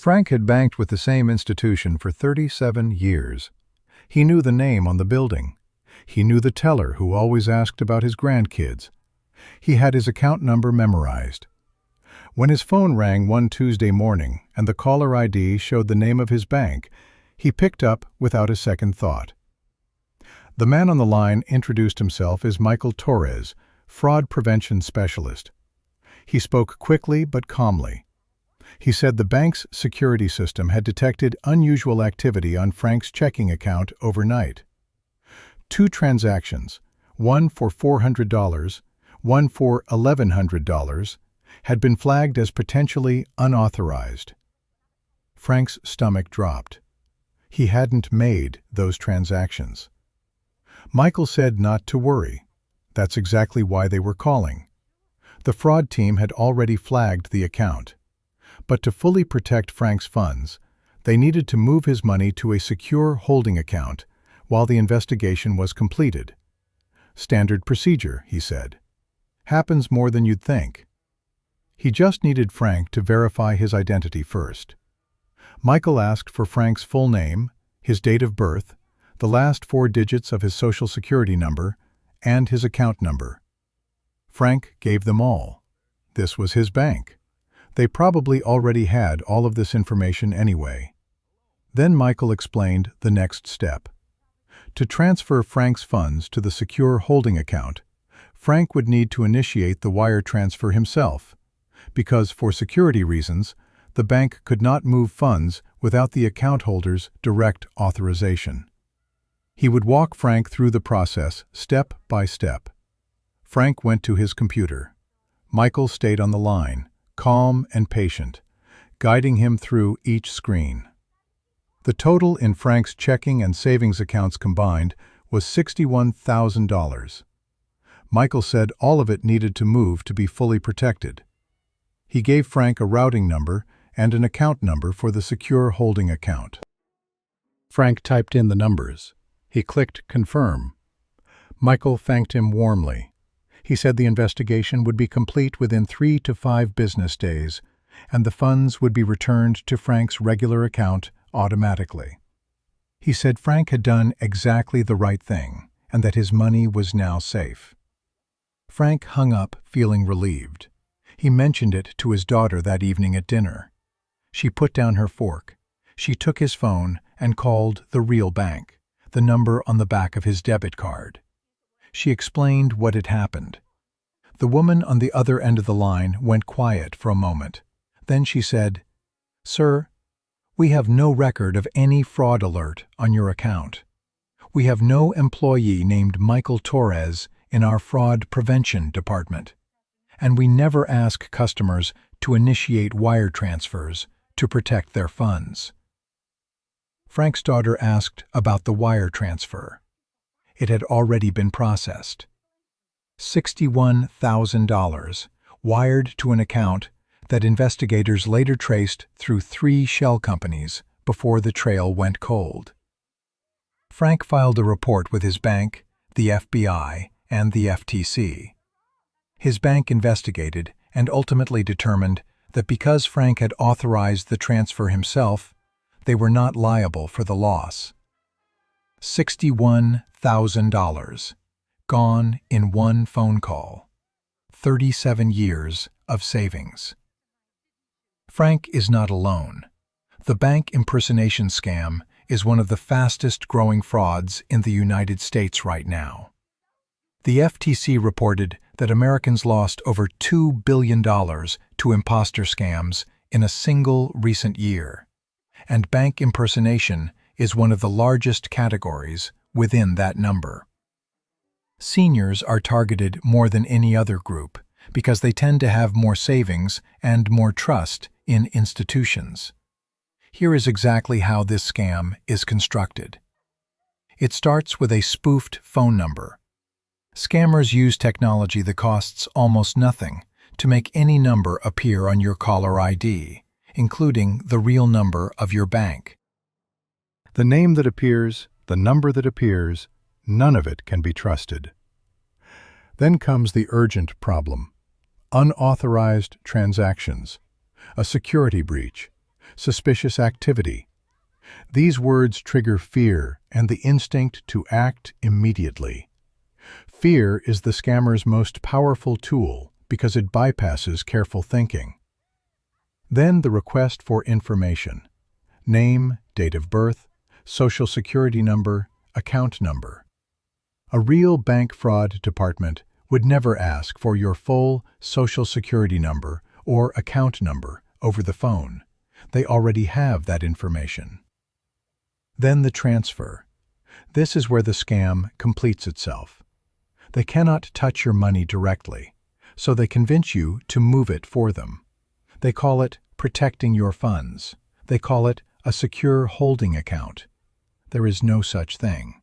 Frank had banked with the same institution for 37 years. He knew the name on the building. He knew the teller who always asked about his grandkids. He had his account number memorized. When his phone rang one Tuesday morning and the caller ID showed the name of his bank, he picked up without a second thought. The man on the line introduced himself as Michael Torres, fraud prevention specialist. He spoke quickly but calmly. He said the bank's security system had detected unusual activity on Frank's checking account overnight. 2 transactions, one for $400, one for $1,100, had been flagged as potentially unauthorized. Frank's stomach dropped. He hadn't made those transactions. Michael said not to worry. That's exactly why they were calling. The fraud team had already flagged the account. But to fully protect Frank's funds, they needed to move his money to a secure holding account while the investigation was completed. Standard procedure, he said. Happens more than you'd think. He just needed Frank to verify his identity first. Michael asked for Frank's full name, his date of birth, the last 4 digits of his Social Security number, and his account number. Frank gave them all. This was his bank. They probably already had all of this information anyway. Then Michael explained the next step. To transfer Frank's funds to the secure holding account, Frank would need to initiate the wire transfer himself, because for security reasons, the bank could not move funds without the account holder's direct authorization. He would walk Frank through the process step by step. Frank went to his computer. Michael stayed on the line, calm and patient, guiding him through each screen. The total in Frank's checking and savings accounts combined was $61,000. Michael said all of it needed to move to be fully protected. He gave Frank a routing number and an account number for the secure holding account. Frank typed in the numbers. He clicked confirm. Michael thanked him warmly. He said the investigation would be complete within 3 to 5 business days, and the funds would be returned to Frank's regular account automatically. He said Frank had done exactly the right thing, and that his money was now safe. Frank hung up feeling relieved. He mentioned it to his daughter that evening at dinner. She put down her fork. She took his phone and called the real bank, the number on the back of his debit card. She explained what had happened. The woman on the other end of the line went quiet for a moment. Then she said, "Sir, we have no record of any fraud alert on your account. We have no employee named Michael Torres in our fraud prevention department, and we never ask customers to initiate wire transfers to protect their funds." Frank's daughter asked about the wire transfer. It had already been processed. $61,000 wired to an account that investigators later traced through 3 shell companies before the trail went cold. Frank filed a report with his bank, the FBI, and the FTC. His bank investigated and ultimately determined that because Frank had authorized the transfer himself, they were not liable for the loss. $61,000, gone in one phone call. 37 years of savings. Frank is not alone. The bank impersonation scam is one of the fastest-growing frauds in the United States right now. The FTC reported that Americans lost over $2 billion to imposter scams in a single recent year, and bank impersonation is one of the largest categories within that number. Seniors are targeted more than any other group because they tend to have more savings and more trust in institutions. Here is exactly how this scam is constructed. It starts with a spoofed phone number. Scammers use technology that costs almost nothing to make any number appear on your caller ID, including the real number of your bank. The name that appears, the number that appears, none of it can be trusted. Then comes the urgent problem: unauthorized transactions, a security breach. suspicious activity. These words trigger fear and the instinct to act immediately. Fear is the scammer's most powerful tool because it bypasses careful thinking. Then the request for information: name, date of birth, social security number, account number. A real bank fraud department would never ask for your full social security number or account number over the phone. They already have that information. Then the transfer. This is where the scam completes itself. They cannot touch your money directly, so they convince you to move it for them. They call it protecting your funds. They call it a secure holding account. There is no such thing.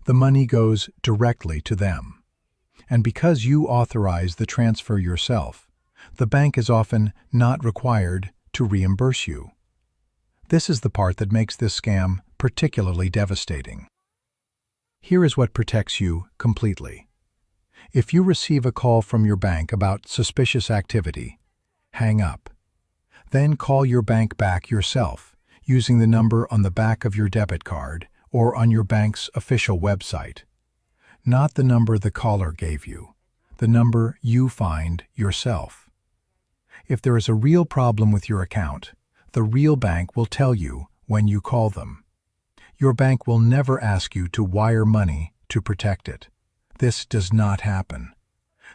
The money goes directly to them. And because you authorize the transfer yourself, the bank is often not required to reimburse you. This is the part that makes this scam particularly devastating. Here is what protects you completely. If you receive a call from your bank about suspicious activity, hang up. Then call your bank back yourself using the number on the back of your debit card or on your bank's official website. Not the number the caller gave you, the number you find yourself. If there is a real problem with your account, the real bank will tell you when you call them. Your bank will never ask you to wire money to protect it. This does not happen.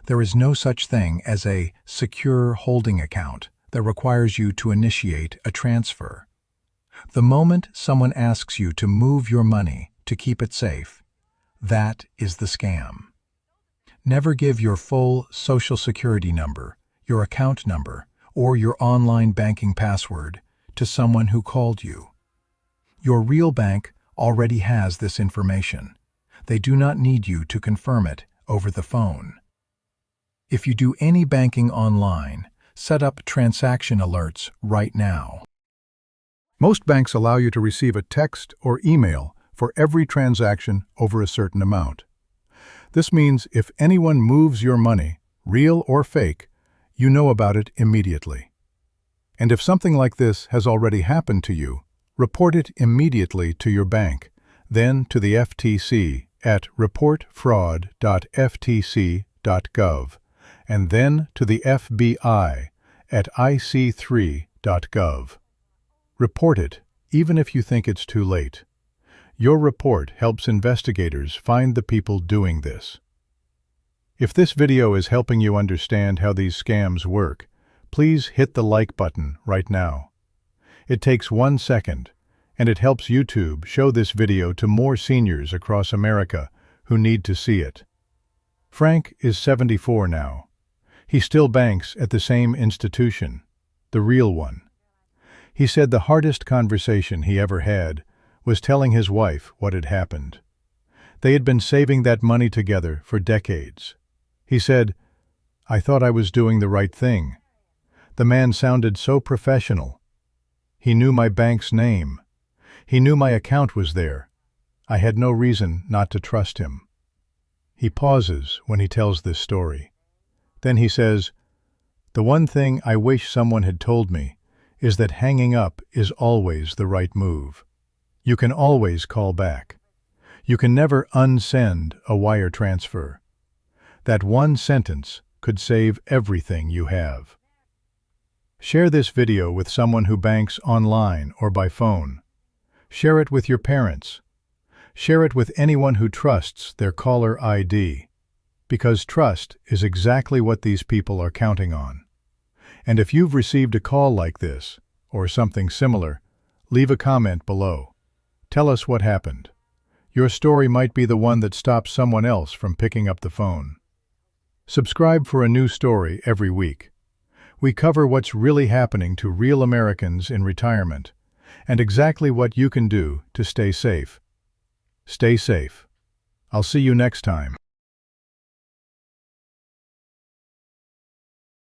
There is no such thing as a secure holding account that requires you to initiate a transfer. The moment someone asks you to move your money to keep it safe, that is the scam. Never give your full social security number, your account number, or your online banking password to someone who called you. Your real bank already has this information. They do not need you to confirm it over the phone. If you do any banking online, set up transaction alerts right now. Most banks allow you to receive a text or email for every transaction over a certain amount. This means if anyone moves your money, real or fake, you know about it immediately. And if something like this has already happened to you, report it immediately to your bank, then to the FTC at reportfraud.ftc.gov, and then to the FBI at ic3.gov. Report it, even if you think it's too late. Your report helps investigators find the people doing this. If this video is helping you understand how these scams work, please hit the like button right now. It takes 1 second, and it helps YouTube show this video to more seniors across America who need to see it. Frank is 74 now. He still banks at the same institution, the real one. He said the hardest conversation he ever had was telling his wife what had happened. They had been saving that money together for decades. He said, "I thought I was doing the right thing." The man sounded so professional. He knew my bank's name. He knew my account was there. I had no reason not to trust him. He pauses when he tells this story. Then he says, "The one thing I wish someone had told me is that hanging up is always the right move. You can always call back. You can never unsend a wire transfer. That one sentence could save everything you have." Share this video with someone who banks online or by phone. Share it with your parents. Share it with anyone who trusts their caller ID, because trust is exactly what these people are counting on. And if you've received a call like this, or something similar, leave a comment below. Tell us what happened. Your story might be the one that stops someone else from picking up the phone. Subscribe for a new story every week. We cover what's really happening to real Americans in retirement, and exactly what you can do to stay safe. Stay safe. I'll see you next time.